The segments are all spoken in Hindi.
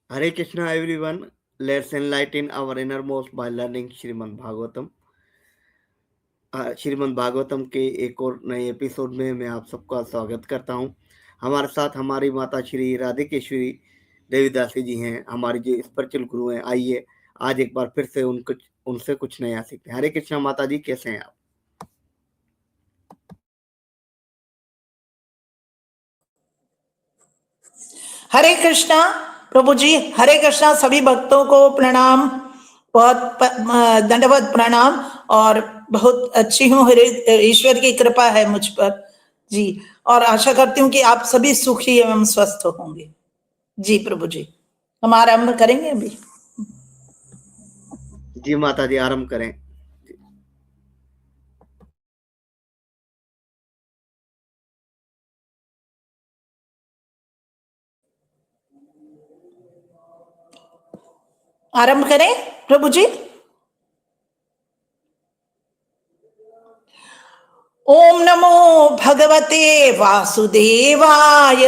Hare Krishna everyone. Let's enlighten our innermost by learning Shrimad Bhagavatam. Shrimad Bhagavatam के एक और नए एपिसोड में मैं आप सबका स्वागत करता हूं। हमारे साथ हमारी माता श्री राधिकेश्वरी देवीदासी जी हैं, हमारी जो स्पिरिचुअल गुरु हैं। आइए आज एक बार फिर से उनसे कुछ नया सीखते हैं। हरे कृष्णा माता जी, कैसे हैं आप? हरे कृष्णा प्रभु जी, हरे कृष्णा। सभी भक्तों को प्रणाम, बहुत दंडवत प्रणाम। और बहुत अच्छी हूँ, हरे ईश्वर की कृपा है मुझ पर जी। और आशा करती हूँ कि आप सभी सुखी एवं स्वस्थ होंगे जी। प्रभु जी, हम आरंभ करेंगे अभी। जी माता जी, आरंभ करें। आरंभ करें प्रभु जी। ओम नमो भगवते वासुदेवाय।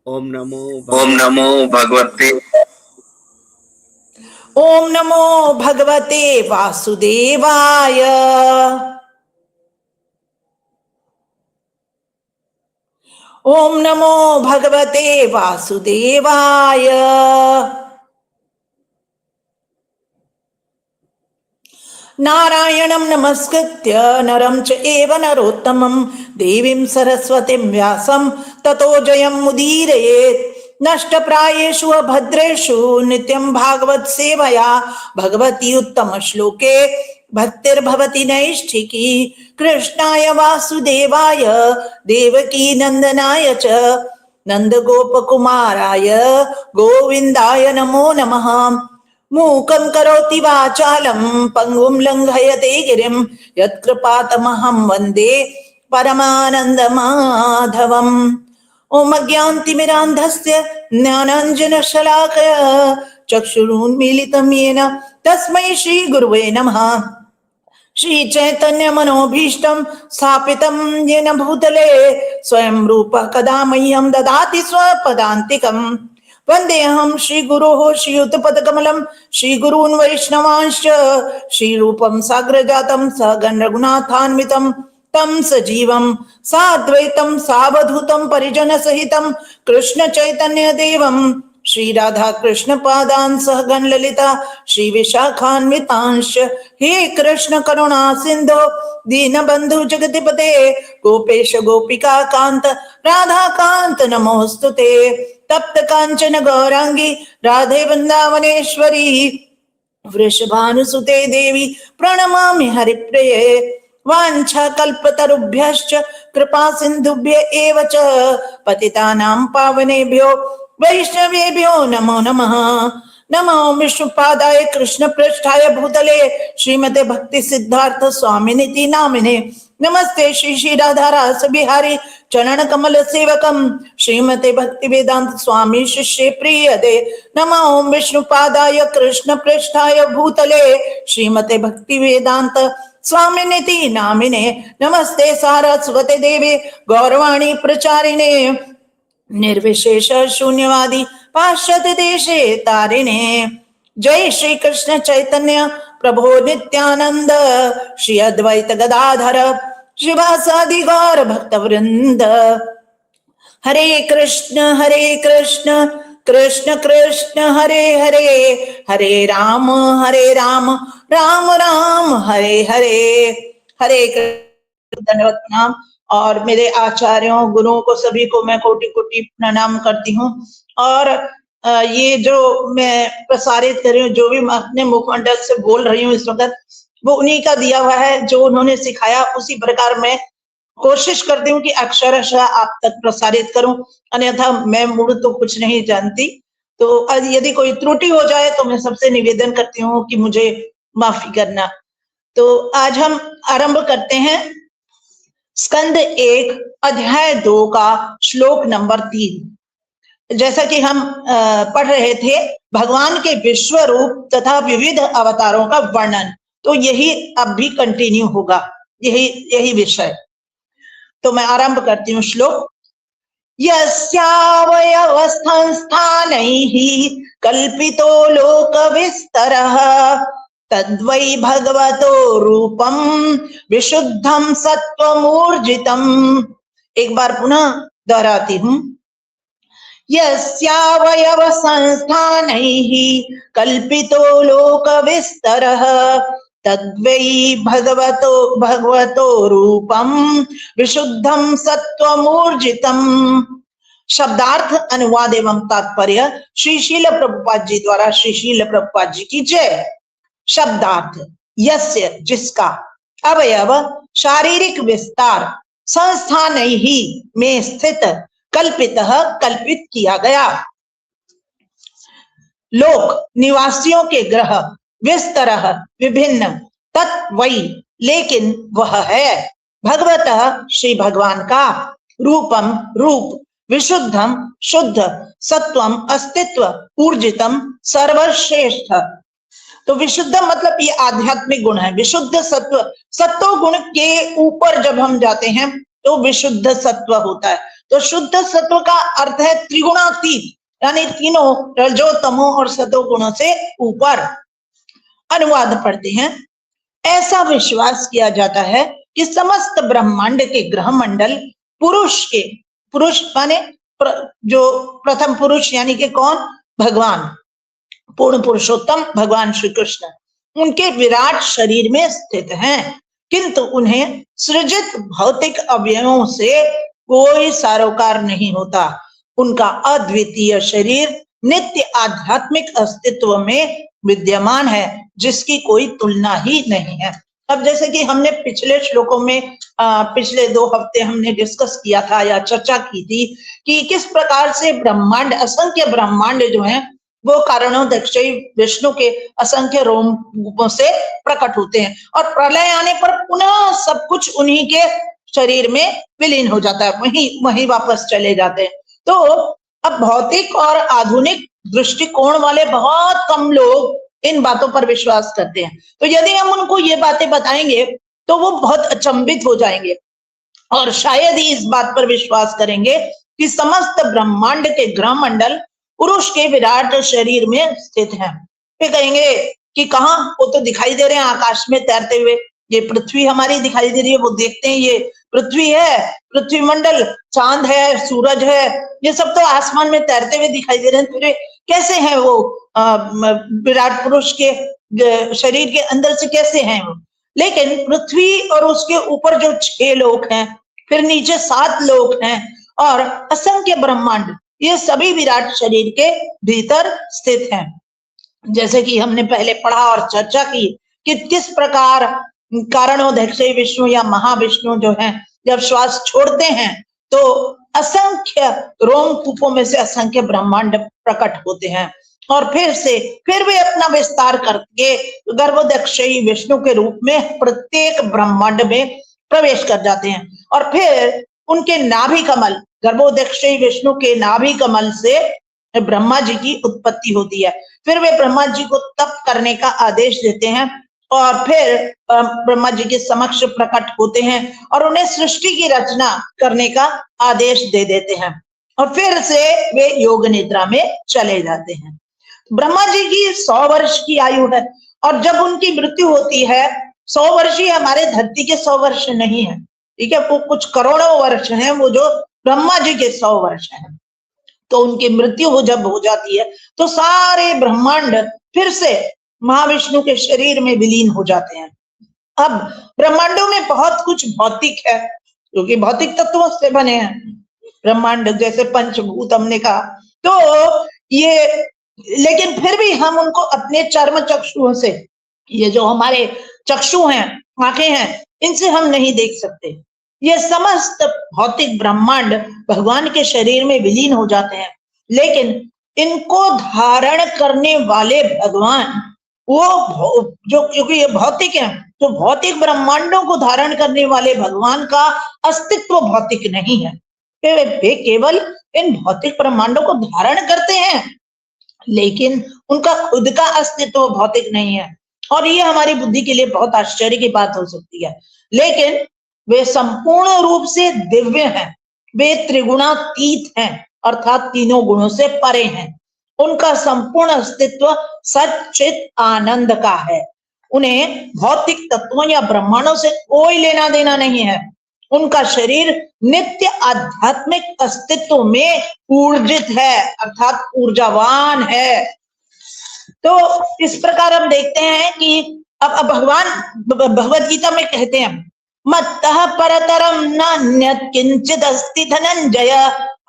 ओम नमो भगवते ओम नमो भगवते वासुदेवाय। ओम नमो भगवते वासुदेवाय। नारायणं नमस्कृत्य नरं च एव नरोत्तमं देवीं सरस्वतीं व्यासं ततो जयमुदीरयेत्। नष्टप्रायेषु अभद्रेषु नित्यं भागवत सेवया भगवती उत्तम श्लोके भक्तिर्भवति नैष्ठिकी। कृष्णाय वासुदेवाय देवकी नंदनाय च नंदगोपकुमाराय गोविन्दाय नमो नमः। मूकं करोति वाचालं पंगुं लंघयते गिरिं यत्कृपातमहं वन्दे परमानन्दमाधवम्। ओम अज्ञानतिमिरान्धस्य ज्ञानाञ्जनशलाकया चक्षुरुन्मीलितं येन तस्मै श्रीगुरुवे नमः। श्री चैतन्य मनोभीष्टं स्थापितं येन भूतले स्वयं रूपः कदा मह्यं ददाति स्वपदान्तिकम्। वन्देऽहं श्रीगुरोः श्रीयुतपदकमलं श्रीगुरून् वैष्णवांश्च श्रीरूपं साग्रजातं सहगण रघुनाथान्वितं तं सजीवं साद्वैतं सावधूतं परिजनसहितं कृष्ण चैतन्य देवं श्री राधा कृष्ण पादान सहगण ललिता श्री विशाखान्वितांश। हे कृष्ण करुणा सिंधु दीनबंधु जगतिपते गोपेश गोपिका कांत राधा कांत नमोस्तुते। तप्त कांचन गौरांगी राधे वृंदावनेश्वरी वृषभानुसुते देवी प्रणमामि हरिप्रिये। वाञ्छा कल्पतरुभ्यश्च कृपा सिन्धुभ्य एव च पतितानां पावनेभ्यो वैष्णवेभ्यो नमो नमः। नमो विष्णुपादाय कृष्ण पृष्ठाय भूतले श्रीमते भक्ति सिद्धार्थ स्वामिनिति नामिने। नमस्ते श्री श्री राधा रास बिहारी चरण कमल सेवकम श्रीमते भक्ति वेदांत स्वामी शिष्य प्रिय दे। नमो विष्णुपादाय कृष्ण पृष्ठाय भूतले श्रीमते भक्ति वेदांत स्वामिनिति नामिने। नमस्ते सारस्वते देवे गौरवाणी प्रचारिणे निर्विशेष शून्यवादी पाश्चात्य देशे तारिणे। जय श्री कृष्ण चैतन्य प्रभो नित्यानंद श्री अद्वैत गदाधर शिवासादि गौर भक्त वृंद। हरे कृष्ण कृष्ण कृष्ण हरे हरे हरे राम राम राम हरे हरे। हरे कृष्ण, धन्यवाद प्रणाम। और मेरे आचार्यों गुरुओं को सभी को मैं कोटि कोटि प्रणाम करती हूँ। और ये जो मैं प्रसारित कर रही हूँ, जो भी मैं अपने मुखमंडल से बोल रही हूँ इस वक्त, वो उन्हीं का दिया हुआ है, जो उन्होंने सिखाया उसी प्रकार मैं कोशिश करती हूँ कि अक्षरशः आप तक प्रसारित करूं। अन्यथा मैं मूल तो कुछ नहीं जानती, तो यदि कोई त्रुटि हो जाए तो मैं सबसे निवेदन करती हूँ कि मुझे माफी करना। तो आज हम आरंभ करते हैं स्कंद 1 अध्याय 2 का श्लोक नंबर 3। जैसा कि हम पढ़ रहे थे भगवान के विश्व रूप तथा विविध अवतारों का वर्णन, तो यही अब भी कंटिन्यू होगा, यही विषय। तो मैं आरंभ करती हूँ श्लोक। यस्यावयवस्तथा संस्थानैः कल्पितो लोकविस्तरः तद्वै भगवतो रूपम विशुद्धम सत्वमूर्जितम। एक बार पुनः दोहराती हूं। यस्यावयव संस्थानैः कल्पितो लोकविस्तरः तद्वै भगवतो रूपम विशुद्धम सत्वमूर्जितम। शब्दार्थ, अनुवाद एवं तात्पर्य श्री शील प्रभुपाद जी द्वारा। श्री शील प्रभुपाद जी की जय। शब्दार्थ, यस्य जिसका, अवयव शारीरिक विस्तार, संस्थान ही में स्थित, कल्पित कल्पित किया गया, लोक निवासियों के ग्रह, विस्तरह विभिन्न, तत्वई लेकिन वह है, भगवतः श्री भगवान का, रूपम रूप, विशुद्धम शुद्ध, सत्वम अस्तित्व, ऊर्जितम सर्वश्रेष्ठ। तो विशुद्ध मतलब ये आध्यात्मिक गुण है। विशुद्ध सत्व, सत्व गुण के ऊपर जब हम जाते हैं तो विशुद्ध सत्व होता है। तो शुद्ध सत्व का अर्थ है त्रिगुणातीत, यानी तीनों रजो तमो और सतो गुणों से ऊपर। अनुवाद पढ़ते हैं। ऐसा विश्वास किया जाता है कि समस्त ब्रह्मांड के ग्रह मंडल पुरुष के, पुरुष माने जो प्रथम पुरुष यानी कि कौन, भगवान पूर्ण पुरुषोत्तम भगवान श्री कृष्ण, उनके विराट शरीर में स्थित हैं, किंतु उन्हें सृजित भौतिक अवयवों से कोई सरोकार नहीं होता। उनका अद्वितीय शरीर नित्य आध्यात्मिक अस्तित्व में विद्यमान है, जिसकी कोई तुलना ही नहीं है। अब जैसे कि हमने पिछले श्लोकों में पिछले 2 हफ्ते हमने डिस्कस किया था या चर्चा की थी कि किस प्रकार से ब्रह्मांड, असंख्य ब्रह्मांड जो हैं वो कारणोदक्षयी विष्णु के असंख्य रूपों से प्रकट होते हैं और प्रलय आने पर पुनः सब कुछ उन्हीं के शरीर में विलीन हो जाता है, वहीं वापस चले जाते हैं। तो अब भौतिक और आधुनिक दृष्टिकोण वाले बहुत कम लोग इन बातों पर विश्वास करते हैं। तो यदि हम उनको ये बातें बताएंगे तो वो बहुत अचंभित हो जाएंगे और शायद ही इस बात पर विश्वास करेंगे कि समस्त ब्रह्मांड के ग्रह मंडल पुरुष के विराट शरीर में स्थित हैं। वे कहेंगे कि कहाँ, वो तो दिखाई दे रहे हैं आकाश में तैरते हुए, ये पृथ्वी हमारी दिखाई दे रही है, वो देखते हैं ये पृथ्वी है, पृथ्वी मंडल, चांद है, सूरज है, ये सब तो आसमान में तैरते हुए दिखाई दे रहे हैं, फिर कैसे हैं वो विराट पुरुष के शरीर के अंदर से कैसे हैं वो। लेकिन पृथ्वी और उसके ऊपर जो 6 लोक हैं, फिर नीचे 7 लोक हैं और असंख्य ब्रह्मांड, ये सभी विराट शरीर के भीतर स्थित हैं। जैसे कि हमने पहले पढ़ा और चर्चा की कि किस प्रकार कारणोदक्षयी विष्णु या महाविष्णु जो हैं जब श्वास छोड़ते हैं तो असंख्य रोमकूपों में से असंख्य ब्रह्मांड प्रकट होते हैं और फिर वे अपना विस्तार करके गर्भोदक्षयी विष्णु के रूप में प्रत्येक ब्रह्मांड में प्रवेश कर जाते हैं और फिर उनके नाभि कमल, गर्भोदक्षयी विष्णु के नाभि कमल से ब्रह्मा जी की उत्पत्ति होती है। फिर वे ब्रह्मा जी को तप करने का आदेश देते हैं और फिर ब्रह्मा जी के समक्ष प्रकट होते हैं और उन्हें सृष्टि की रचना करने का आदेश दे देते हैं और फिर से वे योग निद्रा में चले जाते हैं। ब्रह्मा जी की 100 वर्ष की आयु है और जब उनकी मृत्यु होती है, 100 वर्ष ही हमारे धरती के 100 वर्ष नहीं है, ठीक है, वो कुछ करोड़ों वर्ष हैं, वो जो ब्रह्मा जी के 100 वर्ष हैं। तो उनकी मृत्यु जब हो जाती है तो सारे ब्रह्मांड फिर से महाविष्णु के शरीर में विलीन हो जाते हैं। अब ब्रह्मांडों में बहुत कुछ भौतिक है, क्योंकि भौतिक तत्वों से बने हैं ब्रह्मांड, जैसे पंचभूत हमने कहा। तो ये, लेकिन फिर भी हम उनको अपने चर्म चक्षुओं से, ये जो हमारे चक्षु हैं, आंखें हैं, इनसे हम नहीं देख सकते। ये समस्त भौतिक ब्रह्मांड भगवान के शरीर में विलीन हो जाते हैं, लेकिन इनको धारण करने वाले भगवान, वो जो, क्योंकि ये भौतिक है, तो भौतिक ब्रह्मांडों को धारण करने वाले भगवान का अस्तित्व भौतिक नहीं है। वे केवल इन भौतिक ब्रह्मांडों को धारण करते हैं, लेकिन उनका खुद का अस्तित्व भौतिक नहीं है। और ये हमारी बुद्धि के लिए बहुत आश्चर्य की बात हो सकती है, लेकिन वे संपूर्ण रूप से दिव्य हैं, वे त्रिगुणातीत हैं, अर्थात तीनों गुणों से परे हैं। उनका संपूर्ण अस्तित्व सच्चित आनंद का है। उन्हें भौतिक तत्वों या ब्रह्मांडों से कोई लेना देना नहीं है। उनका शरीर नित्य आध्यात्मिक अस्तित्व में ऊर्जित है, अर्थात ऊर्जावान है। तो इस प्रकार हम देखते हैं कि अब भगवान भगवत गीता में कहते हैं, मत्तः परतरम नान्यत् किंचित अस्ति धनंजय,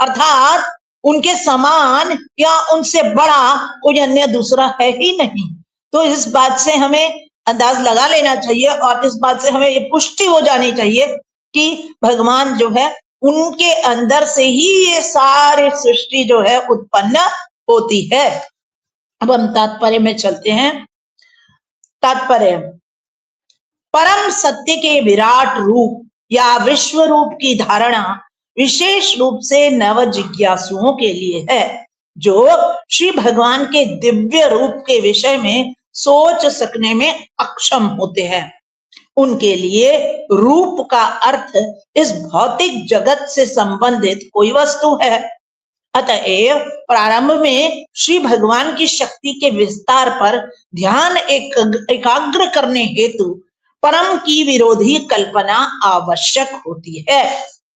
अर्थात उनके समान या उनसे बड़ा कोई अन्य दूसरा है ही नहीं। तो इस बात से हमें अंदाज लगा लेना चाहिए और इस बात से हमें ये पुष्टि हो जानी चाहिए कि भगवान जो है उनके अंदर से ही ये सारी सृष्टि जो है उत्पन्न होती है। अब हम तात्पर्य में चलते हैं। तात्पर्य, परम सत्य के विराट रूप या विश्व रूप की धारणा विशेष रूप से नव जिज्ञासुओं के लिए है, जो श्री भगवान के दिव्य रूप के विषय में सोच सकने में अक्षम होते हैं। उनके लिए रूप का अर्थ इस भौतिक जगत से संबंधित कोई वस्तु है। अतएव प्रारंभ में श्री भगवान की शक्ति के विस्तार पर ध्यान एकाग्र करने हेतु परम की विरोधी कल्पना आवश्यक होती है।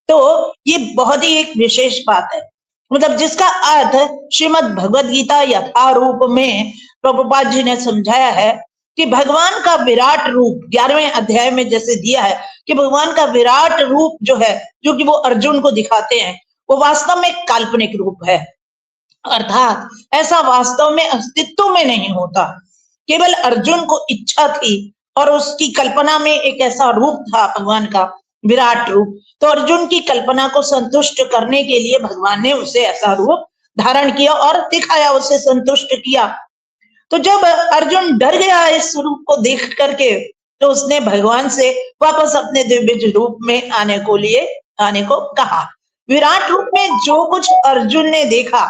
तो ये बहुत ही एक विशेष बात है, मतलब जिसका अर्थ श्रीमद् भगवद गीता यथारूप में प्रभुपाद जी ने समझाया है कि भगवान का विराट रूप 11वें अध्याय में जैसे दिया है कि भगवान का विराट रूप जो है, जो कि वो अर्जुन को दिखाते हैं, वो वास्तव में काल्पनिक रूप है। अर्थात ऐसा वास्तव में अस्तित्व में नहीं होता। केवल अर्जुन को इच्छा थी और उसकी कल्पना में एक ऐसा रूप था भगवान का विराट रूप, तो अर्जुन की कल्पना को संतुष्ट करने के लिए भगवान ने उसे ऐसा रूप धारण किया और दिखाया, उसे संतुष्ट किया। तो जब अर्जुन डर गया इस रूप को देख करके, तो उसने भगवान से वापस अपने दिव्य रूप में आने को कहा। विराट रूप में जो कुछ अर्जुन ने देखा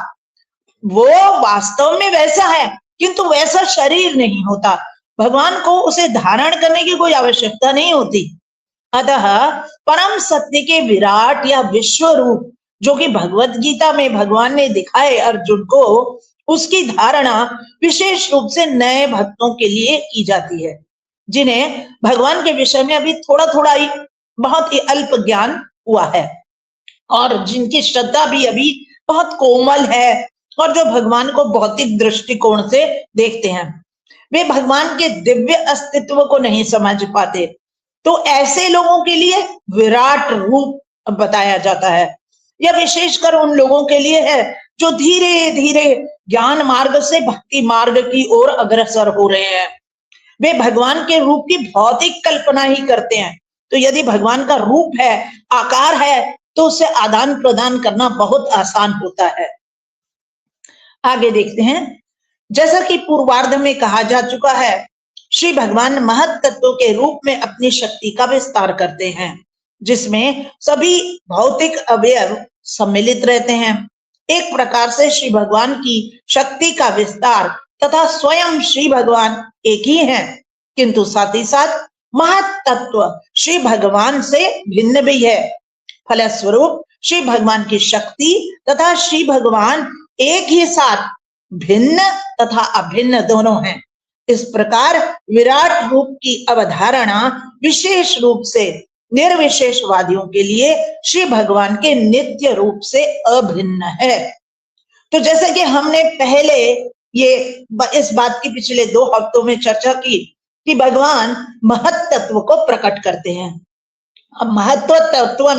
वो वास्तव में वैसा है, किंतु वैसा शरीर नहीं होता। भगवान को उसे धारण करने की कोई आवश्यकता नहीं होती। अतः परम सत्य के विराट या विश्व रूप जो कि भगवत गीता में भगवान ने दिखाए अर्जुन को, उसकी धारणा विशेष रूप से नए भक्तों के लिए की जाती है, जिन्हें भगवान के विषय में अभी थोड़ा थोड़ा ही बहुत ही अल्प ज्ञान हुआ है और जिनकी श्रद्धा भी अभी बहुत कोमल है और जो भगवान को भौतिक दृष्टिकोण से देखते हैं, वे भगवान के दिव्य अस्तित्व को नहीं समझ पाते। तो ऐसे लोगों के लिए विराट रूप बताया जाता है। यह विशेषकर उन लोगों के लिए है जो धीरे धीरे ज्ञान मार्ग से भक्ति मार्ग की ओर अग्रसर हो रहे हैं। वे भगवान के रूप की भौतिक कल्पना ही करते हैं। तो यदि भगवान का रूप है, आकार है, तो उससे आदान प्रदान करना बहुत आसान होता है। आगे देखते हैं। जैसा कि पूर्वार्ध में कहा जा चुका है, श्री भगवान महत् तत्व के रूप में अपनी शक्ति का विस्तार करते हैं, जिसमें सभी भौतिक अवयव सम्मिलित रहते हैं। एक प्रकार से श्री भगवान की शक्ति का विस्तार तथा स्वयं श्री भगवान एक ही हैं, किंतु साथ ही साथ महत् तत्व श्री भगवान से भिन्न भी है। फलस्वरूप श्री भगवान की शक्ति तथा श्री भगवान एक ही साथ भिन्न तथा अभिन्न दोनों हैं। इस प्रकार विराट रूप की अवधारणा विशेष रूप से निर्विशेषवादियों के लिए श्री भगवान के नित्य रूप से अभिन्न है। तो जैसे कि हमने पहले इस बात की पिछले 2 हफ्तों में चर्चा की कि भगवान महत् तत्व को प्रकट करते हैं। अब महत् तत्व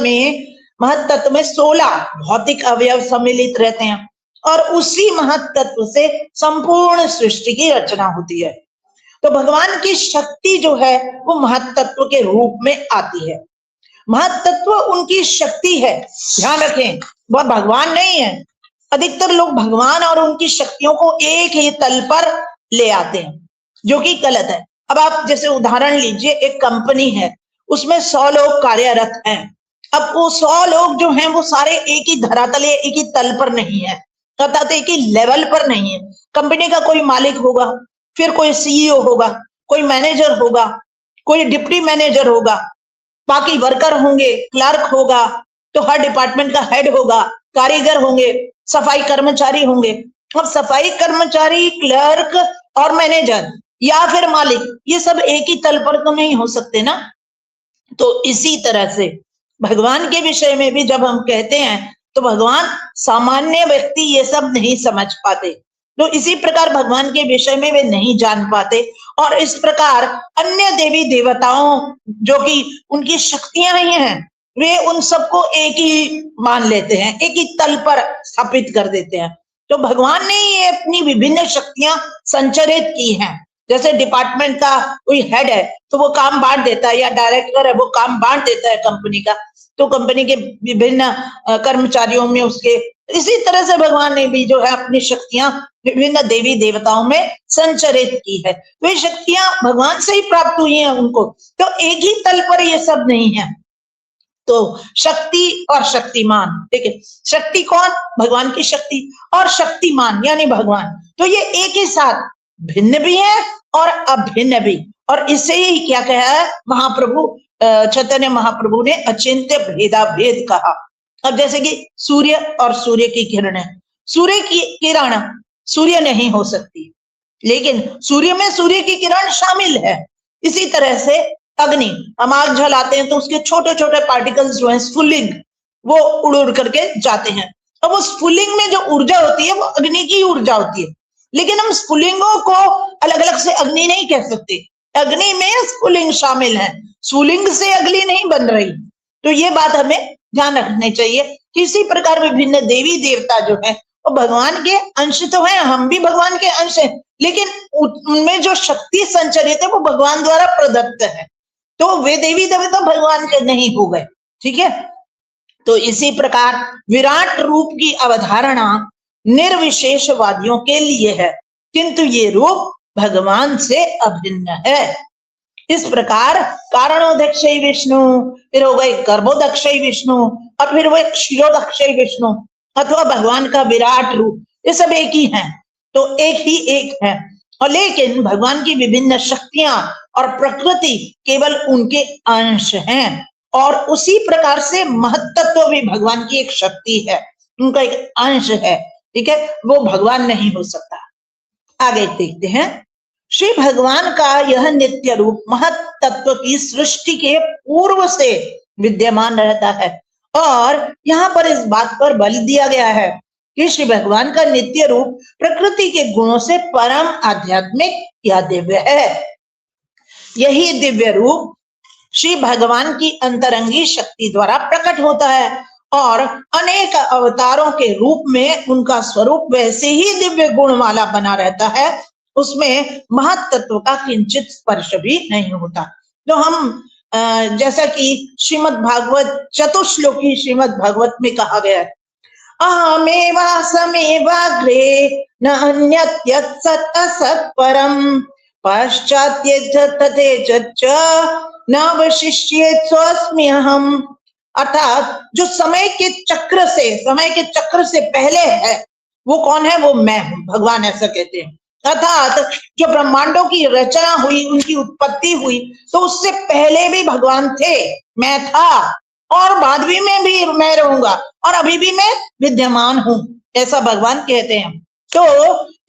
में 16 भौतिक अवयव सम्मिलित रहते हैं और उसी महत् तत्व से संपूर्ण सृष्टि की रचना होती है। तो भगवान की शक्ति जो है वो महत् तत्व के रूप में आती है। महत् तत्व उनकी शक्ति है, ध्यान रखें, वह भगवान नहीं है। अधिकतर लोग भगवान और उनकी शक्तियों को एक ही तल पर ले आते हैं, जो कि गलत है। अब आप जैसे उदाहरण लीजिए, एक कंपनी है, उसमें 100 लोग कार्यरत हैं। अब वो 100 लोग जो हैं वो सारे एक ही धरातल, एक ही तल पर नहीं है, अर्थात एक ही लेवल पर नहीं है। कंपनी का कोई मालिक होगा, फिर कोई सीईओ होगा, कोई मैनेजर होगा, कोई डिप्टी मैनेजर होगा, बाकी वर्कर होंगे, क्लर्क होगा, तो हर डिपार्टमेंट का हेड होगा, कारीगर होंगे, सफाई कर्मचारी होंगे। अब सफाई कर्मचारी, क्लर्क और मैनेजर या फिर मालिक, ये सब एक ही तल पर तो नहीं हो सकते ना। तो इसी तरह से भगवान के विषय में भी जब हम कहते हैं तो भगवान, सामान्य व्यक्ति ये सब नहीं समझ पाते, तो इसी प्रकार भगवान के विषय में वे नहीं जान पाते। और इस प्रकार अन्य देवी देवताओं जो कि उनकी शक्तियां ही हैं, वे उन सबको एक ही मान लेते हैं, एक ही तल पर स्थापित कर देते हैं। तो भगवान ने ये अपनी विभिन्न शक्तियां संचरित की हैं। जैसे डिपार्टमेंट का कोई हेड है तो वो काम बांट देता है, या डायरेक्टर है वो काम बांट देता है कंपनी का, तो कंपनी के विभिन्न कर्मचारियों में उसके, इसी तरह से भगवान ने भी जो है अपनी शक्तियां विभिन्न देवी देवताओं में संचरित की है। वे शक्तियां भगवान से ही प्राप्त हुई हैं उनको, तो एक ही तल पर ये सब नहीं है। तो शक्ति और शक्तिमान, ठीक है, शक्ति कौन? भगवान की शक्ति, और शक्तिमान यानी भगवान, तो ये एक ही साथ भिन्न भी है और अभिन्न भी। और इससे ही क्या कहा है महाप्रभु चैतन्य महाप्रभु ने, अचिंत्य भेदा भेद कहा। अब जैसे कि सूर्य और सूर्य की किरण है, सूर्य की किरण सूर्य नहीं हो सकती, लेकिन सूर्य में सूर्य की किरण शामिल है। इसी तरह से अग्नि, हम आग जलाते हैं तो उसके छोटे छोटे पार्टिकल्स जो है स्फुलिंग, वो उड़ उड़ करके जाते हैं। अब उस स्फुलिंग में जो ऊर्जा होती है वो अग्नि की ऊर्जा होती है, लेकिन हम स्फुलिंगों को अलग अलग से अग्नि नहीं कह सकते, अग्नि में स्फुलिंग शामिल है, स्फुलिंग से अग्नि नहीं बन रही। तो ये बात हमें ध्यान रखनी चाहिए कि इसी प्रकार विभिन्न देवी देवता जो है वो भगवान के अंश तो हैं, हम भी भगवान के अंश हैं, लेकिन उनमें जो शक्ति संचरित है वो भगवान द्वारा प्रदत्त है, तो वे देवी देवता भगवान के नहीं हो गए, ठीक है। तो इसी प्रकार विराट रूप की अवधारणा निर्विशेषवादियों के लिए है, किंतु ये रूप भगवान से अभिन्न है। इस प्रकार कारणोदक्ष विष्णु, फिर हो गए गर्भोदक्ष विष्णु, और फिर वो क्षीरोदक्ष विष्णु, अथवा भगवान का विराट रूप, ये सब एक ही हैं, तो एक ही एक है। और लेकिन भगवान की विभिन्न शक्तियां और प्रकृति केवल उनके अंश हैं, और उसी प्रकार से महत्त्व भी भगवान की एक शक्ति है, उनका एक अंश है, ठीक है, वो भगवान नहीं हो सकता। आगे देखते हैं, श्री भगवान का यह नित्य रूप महत्त्व की सृष्टि के पूर्व से विद्यमान रहता है, और यहाँ पर इस बात पर बल दिया गया है कि श्री भगवान का नित्य रूप प्रकृति के गुणों से परम आध्यात्मिक या दिव्य है। यही दिव्य रूप श्री भगवान की अंतरंगी शक्ति द्वारा प्रकट होता है, और अनेक अवतारों के रूप में उनका स्वरूप वैसे ही दिव्य गुण वाला बना रहता है, उसमें महत्त्व का किंचित स्पर्श भी नहीं होता। तो हम जैसा कि श्रीमद् भागवत चतुश्लोकी श्रीमद् भागवत में कहा गया है, अहमेवा समेवाग्रे न अन्यत् सत् असत् परम पश्चात्य तथेच न अवशिष्येत् स्वस्म्यहम्। अर्थात जो समय के चक्र से पहले है वो कौन है? वो मैं हूं, भगवान ऐसा कहते हैं। अर्थात जो ब्रह्मांडों की रचना हुई, उनकी उत्पत्ति हुई, तो उससे पहले भी भगवान थे, मैं था, और बाद भी मैं रहूंगा, और अभी भी मैं विद्यमान हूं, ऐसा भगवान कहते हैं। तो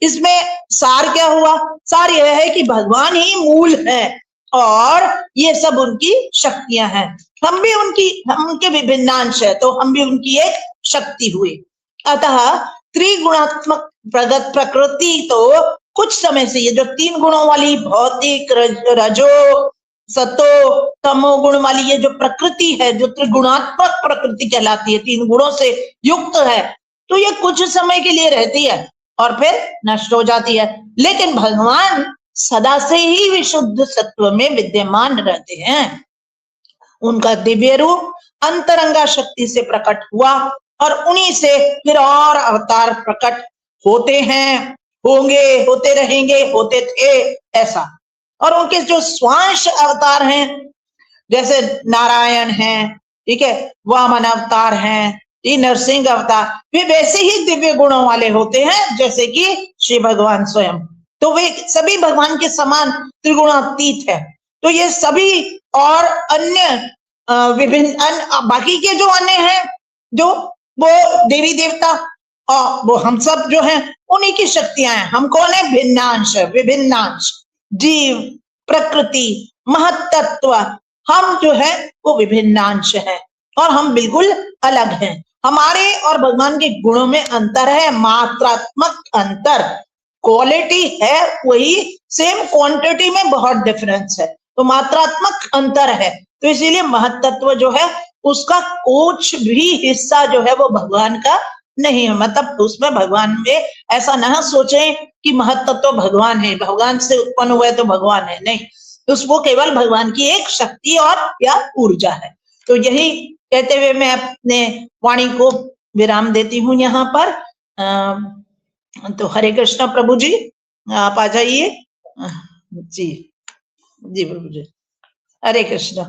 इसमें सार क्या हुआ? सार यह है कि भगवान ही मूल है और ये सब उनकी शक्तियां हैं, हम उनके विभिन्नांश है, तो हम भी उनकी एक शक्ति हुए। अतः त्रिगुणात्मक प्रगत प्रकृति तो कुछ समय से ये जो तीन गुणों वाली भौतिक, रजो, सतो, तमो गुण वाली ये जो प्रकृति है, जो त्रिगुणात्मक प्रकृति कहलाती है, तीन गुणों से युक्त है, तो ये कुछ समय के लिए रहती है और फिर नष्ट हो जाती है। लेकिन भगवान सदा से ही विशुद्ध सत्व में विद्यमान रहते हैं। उनका दिव्य रूप अंतरंगा शक्ति से प्रकट हुआ, और उन्हीं से फिर और अवतार प्रकट होते हैं, होंगे, होते रहेंगे, होते थे, ऐसा। और उनके जो स्वांश अवतार हैं, जैसे नारायण हैं, ठीक है, वामन अवतार हैं, नरसिंह अवतार, वे वैसे ही दिव्य गुणों वाले होते हैं जैसे कि श्री भगवान स्वयं। तो वे सभी भगवान के समान त्रिगुणातीत है। तो ये सभी और अन्य विभिन्न बाकी के जो अन्य हैं, जो वो देवी देवता और वो हम सब जो है उन्हीं की शक्तियां हैं। हम कौन है? भिन्नांश, विभिन्नांश, जीव, प्रकृति, महत्तत्व, हम जो है वो विभिन्नांश हैं और हम बिल्कुल अलग हैं। हमारे और भगवान के गुणों में अंतर है, मात्रात्मक अंतर। क्वालिटी है वही, सेम क्वांटिटी में बहुत डिफरेंस है, तो मात्रात्मक अंतर है। तो इसीलिए महत्तत्व जो है उसका कुछ भी हिस्सा जो है वो भगवान का नहीं है। मतलब उसमें भगवान में ऐसा ना सोचें कि महत्तत्व भगवान है, भगवान से उत्पन्न हुआ है तो भगवान है, नहीं। तो वो केवल भगवान की एक शक्ति और या ऊर्जा है। तो यही कहते हुए मैं अपने वाणी को विराम देती हूँ यहाँ पर। तो हरे कृष्णा प्रभु जी, आप आ जाइए। जी जी प्रभु जी, हरे कृष्णा।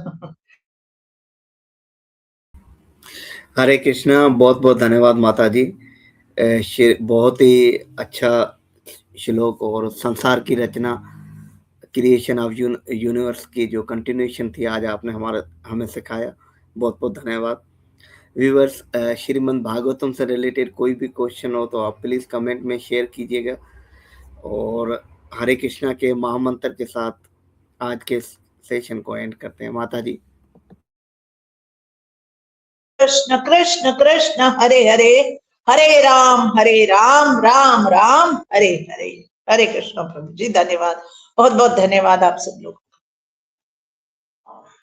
हरे कृष्णा। बहुत बहुत धन्यवाद माता जी। बहुत ही अच्छा श्लोक और संसार की रचना, क्रिएशन ऑफ यूनिवर्स की जो कंटिन्यूएशन थी आज आपने हमें सिखाया। बहुत बहुत धन्यवाद। व्यूअर्स, श्रीमद् भागवतम से रिलेटेड कोई भी क्वेश्चन हो तो आप प्लीज़ कमेंट में शेयर कीजिएगा। और हरे कृष्णा के महामंत्र के साथ आज के सेशन को एंड करते हैं। माता जी। कृष्ण कृष्ण कृष्ण हरे हरे, हरे राम राम राम हरे हरे। हरे कृष्ण प्रभु जी, धन्यवाद, बहुत बहुत धन्यवाद आप सब लोग।